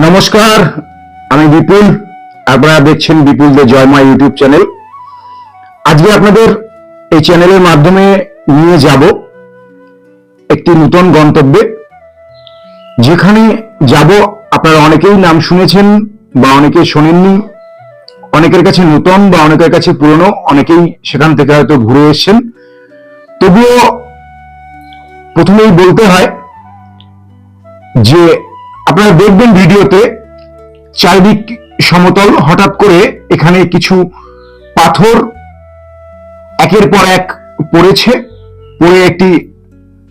নমস্কার, আমি বিপুল। আপনারা দেখছেন বিপুল দে জয়মা ইউটিউব চ্যানেল। আজকে আপনাদের এই চ্যানেলের মাধ্যমে নিয়ে যাব একটি নতুন গন্তব্যে, যেখানে যাব আপনারা অনেকেই নাম শুনেছেন বা অনেকে শোনেননি, অনেকের কাছে নতুন বা অনেকের কাছে পুরনো, অনেকেই সেখান থেকে হয়তো ঘুরে এসেছেন। তবুও প্রথমেই বলতে হয় যে আপনারা দেখবেন ভিডিওতে চারিদিক সমতল, হঠাৎ করে এখানে কিছু পাথর একের পর এক পড়ে একটি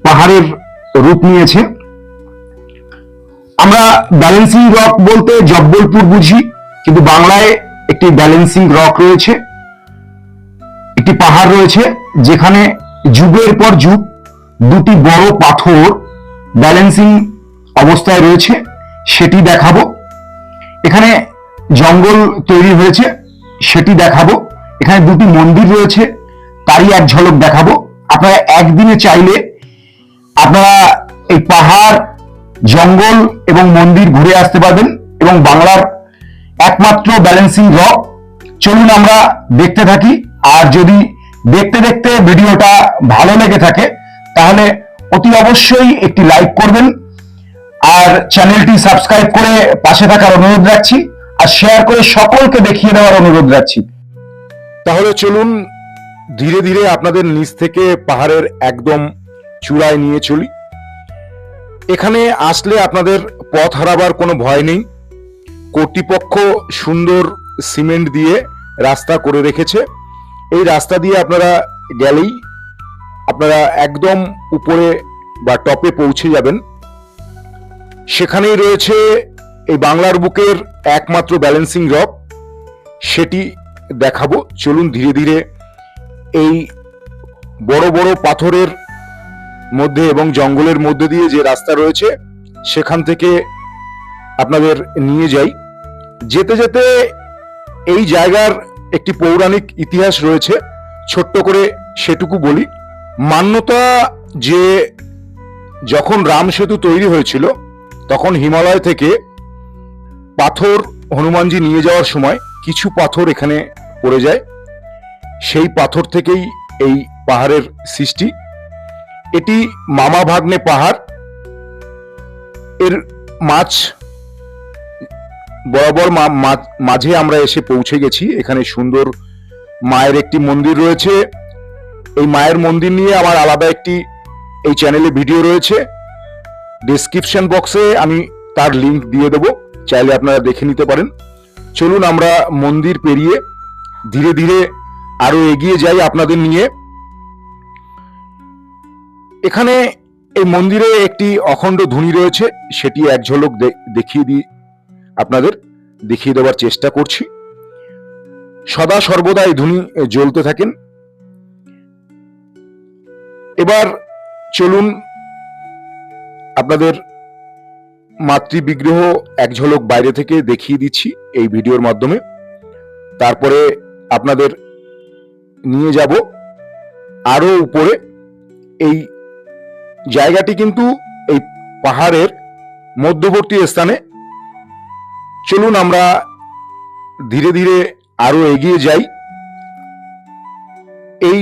পাহাড়ের রূপ নিয়েছে। আমরা ব্যালেন্সিং রক বলতে জব্বলপুর বুঝি, কিন্তু বাংলায় একটি ব্যালেন্সিং রক রয়েছে, একটি পাহাড় রয়েছে যেখানে যুগের পর যুগ দুটি বড় পাথর ব্যালেন্সিং অবস্থায় রয়েছে, সেটি দেখাবো। এখানে জঙ্গল তৈরি হয়েছে, সেটি দেখাবো। এখানে দুটি মন্দির রয়েছে, তারই এক ঝলক দেখাবো। আপনারা একদিনে চাইলে আপনারা এই পাহাড়, জঙ্গল এবং মন্দির ঘুরে আসতে পারবেন, এবং বাংলার একমাত্র ব্যালেন্সিং রক। চলুন আমরা দেখতে থাকি। আর যদি দেখতে দেখতে ভিডিওটা ভালো লেগে থাকে তাহলে অতি অবশ্যই একটি লাইক করবেন, আর চ্যানেলটি সাবস্ক্রাইব করে পাশে থাকার অনুরোধ রাখছি, আর শেয়ার করে সকলকে দেখিয়ে দেওয়ার অনুরোধ রাখছি। তাহলে চলুন ধীরে ধীরে আপনাদের নিচ থেকে পাহাড়ের একদম চূড়ায় নিয়ে চলি। এখানে আসলে আপনাদের পথ হারাবার কোনো ভয় নেই। কর্তৃপক্ষ সুন্দর সিমেন্ট দিয়ে রাস্তা করে রেখেছে। এই রাস্তা দিয়ে আপনারা গেলেই আপনারা একদম উপরে বা টপে পৌঁছে যাবেন। সেখানেই রয়েছে এই বাংলার বুকের একমাত্র ব্যালেন্সিং রক, সেটি দেখাবো। চলুন ধীরে ধীরে এই বড় বড় পাথরের মধ্যে এবং জঙ্গলের মধ্যে দিয়ে যে রাস্তা রয়েছে সেখান থেকে আপনাদের নিয়ে যাই। যেতে যেতে এই জায়গার একটি পৌরাণিক ইতিহাস রয়েছে, ছোট্ট করে সেটুকু বলি। মান্যতা যে যখন রাম সেতু তৈরি হয়েছিল তখন হিমালয় থেকে পাথর হনুমানজি নিয়ে যাওয়ার সময় কিছু পাথর এখানে পড়ে যায়। সেই পাথর থেকেই এই পাহাড়ের সৃষ্টি। এটি মামা ভাগ্নে পাহাড়। এর বরাবর মাঝে আমরা এসে পৌঁছে গেছি। এখানে সুন্দর মায়ের একটি মন্দির রয়েছে। এই মায়ের মন্দির নিয়ে আমার আলাদা একটি এই চ্যানেলে ভিডিও রয়েছে, ডেসক্রিপশন বক্সে আমি তার লিংক দিয়ে দেবো, চাইলে আপনারা দেখে নিতে পারেন। চলুন আমরা মন্দির পেরিয়ে ধীরে ধীরে আরো এগিয়ে যাই আপনাদের নিয়ে। এখানে এই মন্দিরে একটি অখণ্ড ধুনি রয়েছে, সেটি এক ঝলক আপনাদের দেখিয়ে দেওয়ার চেষ্টা করছি। সদা সর্বদা এই ধুনি জ্বলতে থাকেন। এবার চলুন আপনাদের মাতৃবিগ্রহ এক ঝলক বাইরে থেকে দেখিয়ে দিচ্ছি এই ভিডিওর মাধ্যমে। তারপরে আপনাদের নিয়ে যাব আরো উপরে। এই জায়গাটি কিন্তু এই পাহাড়ের মধ্যবর্তী স্থানে। চলুন আমরা ধীরে ধীরে আরো এগিয়ে যাই। এই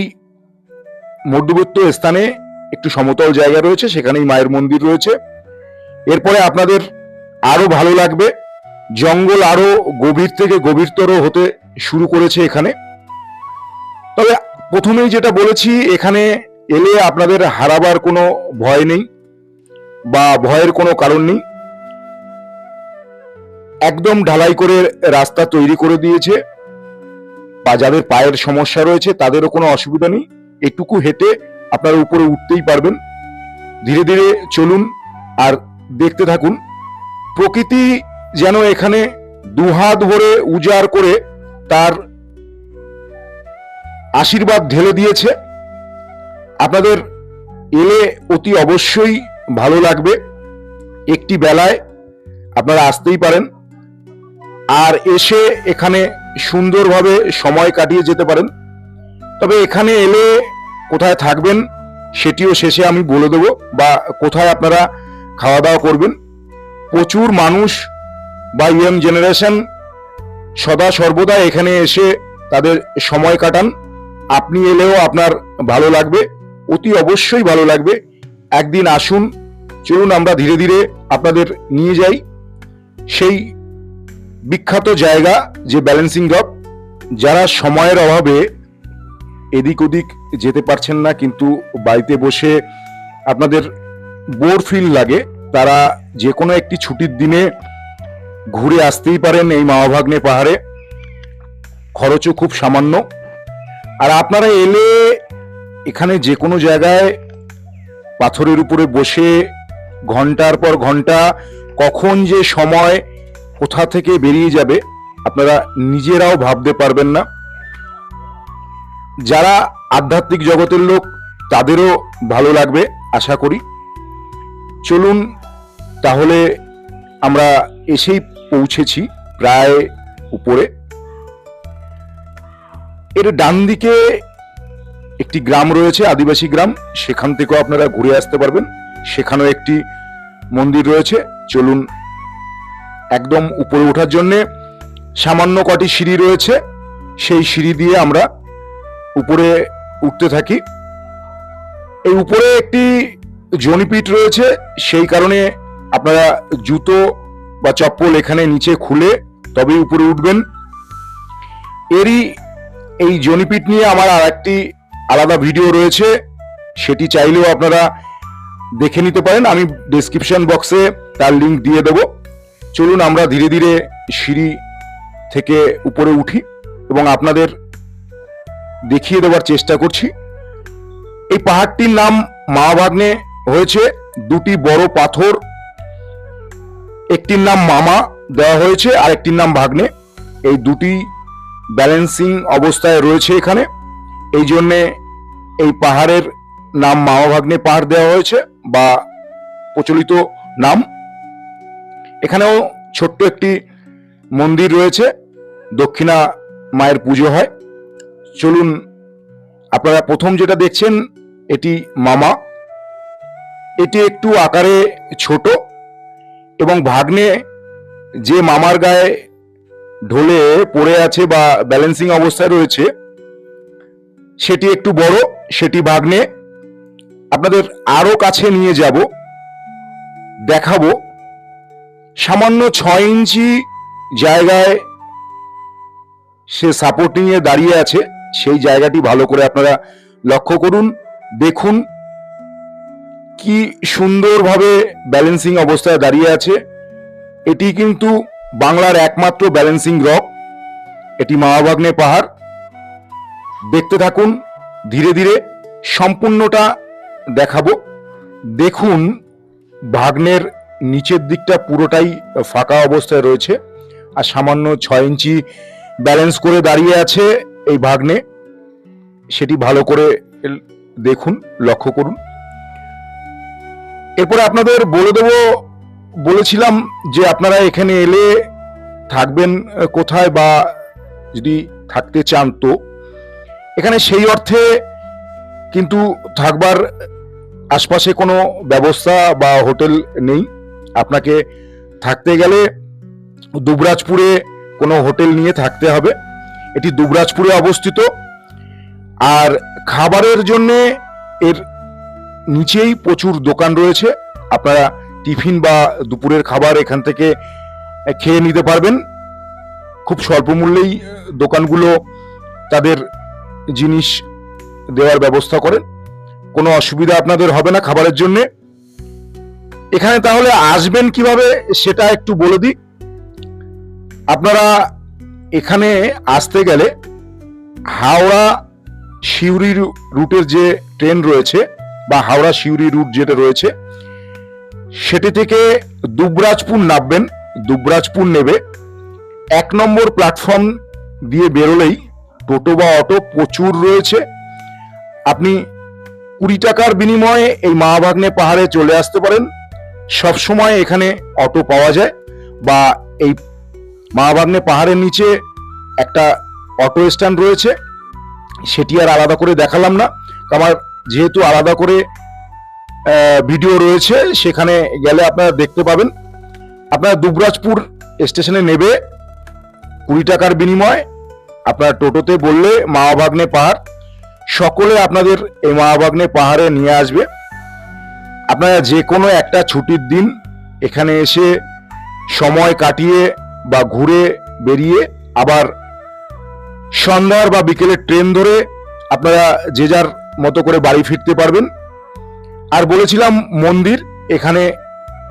মধ্যবর্তী স্থানে একটু সমতল জায়গা রয়েছে, সেখানেই মায়ের মন্দির রয়েছে। এরপরে আপনাদের আরো ভালো লাগবে। জঙ্গল আরো গভীর থেকে গভীরতর হতে শুরু করেছে এখানে। তবে প্রথমেই যেটা বলেছি, এখানে এলে আপনাদের হারাবার কোনো ভয় নেই বা ভয়ের কোনো কারণ নেই। একদম ঢালাই করে রাস্তা তৈরি করে দিয়েছে, বা যাদের পায়ের সমস্যা রয়েছে তাদেরও কোনো অসুবিধা নেই। এটুকু হেঁটে আপনারা উপরে উঠতেই পারবেন। ধীরে ধীরে চলুন আর দেখতে থাকুন। প্রকৃতি যেন এখানে দুহাত ভরে উজাড় করে তার আশীর্বাদ ঢেলে দিয়েছে। আপনাদের এলে অতি অবশ্যই ভালো লাগবে। একটি বেলায় আপনারা আসতেই পারেন, আর এসে এখানে সুন্দরভাবে সময় কাটিয়ে যেতে পারেন। তবে এখানে এলে কোথায় থাকবেন সেটিও শেষে আমি বলে দেব, বা কোথায় আপনারা খাওয়া দাওয়া করবেন। প্রচুর মানুষ বা ইয়ং জেনারেশন সদা সর্বদা এখানে এসে তাদের সময় কাটান। আপনি এলেও আপনার ভালো লাগবে, অতি অবশ্যই ভালো লাগবে। একদিন আসুন, চলুন আমরা ধীরে ধীরে আপনাদের নিয়ে যাই সেই বিখ্যাত জায়গা যে ব্যালেন্সিং রক। যারা সময়ের অভাবে এদিক ওদিক যেতে পারছেন না, কিন্তু বাড়িতে বসে আপনাদের বোর ফিল লাগে, তারা যে কোনো একটি ছুটির দিনে ঘুরে আসতেই পারেন এই মামাভাগ্নে পাহাড়ে। খরচও খুব সামান্য। আর আপনারা এলে এখানে যে কোনো জায়গায় পাথরের উপরে বসে ঘন্টার পর ঘন্টা কখন যে সময় কোথা থেকে বেরিয়ে যাবে আপনারা নিজেরাও ভাবতে পারবেন না। যারা আধ্যাত্মিক জগতের লোক তাদেরও ভালো লাগবে আশা করি। চলুন তাহলে, আমরা এসেই পৌঁছেছি প্রায় উপরে। এর ডান দিকে একটি গ্রাম রয়েছে, আদিবাসী গ্রাম, সেখান থেকেও আপনারা ঘুরে আসতে পারবেন। সেখানেও একটি মন্দির রয়েছে। চলুন, একদম উপরে ওঠার জন্য সামান্য কটি সিঁড়ি রয়েছে, সেই সিঁড়ি দিয়ে আমরা উপরে উঠতে থাকি। এই উপরে একটি জনিপীঠ রয়েছে, সেই কারণে আপনারা জুতো বা চপ্পল এখানে নিচে খুলে তবেই উপরে উঠবেন। এই জনিপীঠ নিয়ে আমার আর একটি আলাদা ভিডিও রয়েছে, সেটি চাইলেও আপনারা দেখে নিতে পারেন। আমি ডেসক্রিপশন বক্সে তার লিংক দিয়ে দেব। চলুন আমরা ধীরে ধীরে সিঁড়ি থেকে উপরে উঠি এবং আপনাদের দেখিয়ে দেওয়ার চেষ্টা করছি। এই পাহাড়টির নাম মামাভাগ্নে হয়েছে দুটি বড় পাথর, একটির নাম মামা দেওয়া হয়েছে আর একটির নাম ভাগ্নে। এই দুটি ব্যালেন্সিং অবস্থায় রয়েছে এখানে, এই জন্যে এই পাহাড়ের নাম মামাভাগ্নে পাহাড় দেওয়া হয়েছে বা প্রচলিত নাম। এখানেও ছোট্ট একটি মন্দির রয়েছে, দক্ষিণা মায়ের পুজো হয়। চলুন, আপনারা প্রথম যেটা দেখছেন এটি মামা। এটি একটু আকারে ছোট এবং ভাগ্নে যে মামার গায়ে ঢলে পড়ে আছে বা ব্যালেন্সিং অবস্থায় রয়েছে সেটি একটু বড়, সেটি ভাগ্নে। আপনাদের আরো কাছে নিয়ে যাব, দেখাবো। সামান্য 6 ইঞ্চি জায়গায় সে সাপোর্টিং এ দাঁড়িয়ে আছে, সেই জায়গাটি ভালো করে আপনারা লক্ষ্য করুন, দেখুন কি সুন্দরভাবে ব্যালেন্সিং অবস্থায় দাঁড়িয়ে আছে। এটি কিন্তু বাংলার একমাত্র ব্যালেন্সিং রক, এটি মামাভাগ্নে পাহাড়। দেখতে থাকুন, ধীরে ধীরে সম্পূর্ণটা দেখাবো। দেখুন, ভাগ্নের নিচের দিকটা পুরোটাই ফাঁকা অবস্থায় রয়েছে আর সামান্য 6 ইঞ্চি ব্যালেন্স করে দাঁড়িয়ে আছে এই ভাগ্নে। সেটি ভালো করে দেখুন, লক্ষ্য করুন। এরপরে আপনাদের বলে দেব, বলেছিলাম যে আপনারা এখানে এলে থাকবেন কোথায় বা যদি থাকতে চান তো এখানে সেই অর্থে কিন্তু থাকবার আশপাশে কোনো ব্যবস্থা বা হোটেল নেই। আপনাকে থাকতে গেলে দুবরাজপুরে কোনো হোটেল নিয়ে থাকতে হবে। এটি দুবরাজপুরে অবস্থিত। আর খাবারের জন্যে এর নিচেই প্রচুর দোকান রয়েছে, আপনারা টিফিন বা দুপুরের খাবার এখান থেকে খেয়ে নিতে পারবেন। খুব স্বল্প মূল্যেই দোকানগুলো তাদের জিনিস দেওয়ার ব্যবস্থা করেন, কোনো অসুবিধা আপনাদের হবে না খাবারের জন্য। এখানে তাহলে আসবেন কিভাবে সেটা একটু বলে দিই। আপনারা এখানে আসতে গেলে হাওড়া সিউড়ি রুটের যে ট্রেন রয়েছে বা হাওড়া সিউড়ি রুট যেটা রয়েছে সেটি থেকে দুবরাজপুর নামবেন। দুবরাজপুর নেবে 1 নম্বর প্ল্যাটফর্ম দিয়ে বেরোলেই টোটো বা অটো প্রচুর রয়েছে। আপনি 20 টাকার বিনিময়ে এই মামাভাগ্নে পাহাড়ে চলে আসতে পারেন। সব সময় এখানে অটো পাওয়া যায় বা এই মামাভাগ্নে পাহাড়ের নিচে একটা অটো স্ট্যান্ড রয়েছে, সেটি আর আলাদা করে দেখালাম না, আমার যেহেতু আলাদা করে ভিডিও রয়েছে সেখানে গেলে আপনারা দেখতে পাবেন। আপনারা দুবরাজপুর স্টেশনে নেবে 20 টাকার বিনিময়ে আপনার টোটোতে বললে মাওয়াবাগনে পাহাড়, সকলে আপনাদের এই মাওয়াবাগনে পাহাড়ে নিয়ে আসবে। আপনারা যে কোনো একটা ছুটির দিন এখানে এসে সময় কাটিয়ে বা ঘুরে বেরিয়ে আবার সন্ধ্যার বা বিকেলের ট্রেন ধরে আপনারা যে যার মতো করে বাড়ি ফিরতে পারবেন। আর বলেছিলাম মন্দির, এখানে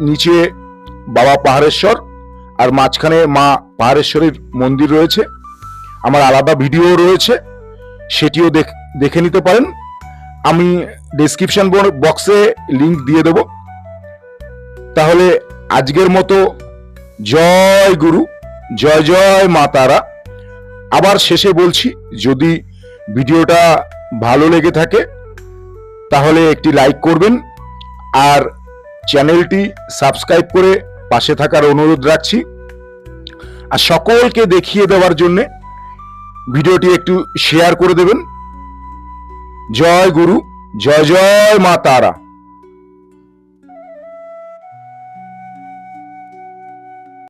নিচে বাবা পাহাড়েশ্বর আর মাঝখানে মা পাহাড়েশ্বরীর মন্দির রয়েছে। আমার আলাদা ভিডিও রয়েছে, সেটিও দেখে নিতে পারেন। আমি ডেসক্রিপশন বক্সে লিংক দিয়ে দেব। তাহলে আজকের মতো জয় গুরু, জয় জয় মা তারা। আবার শেষে বলছি, যদি ভিডিওটা ভালো লেগে থাকে তাহলে একটি লাইক করবেন আর চ্যানেলটি সাবস্ক্রাইব করে পাশে থাকার অনুরোধ রাখছি। আর সকলকে দেখিয়ে দেওয়ার জন্য ভিডিওটি একটু শেয়ার করে দেবেন। জয় গুরু, জয় জয় মা তারা।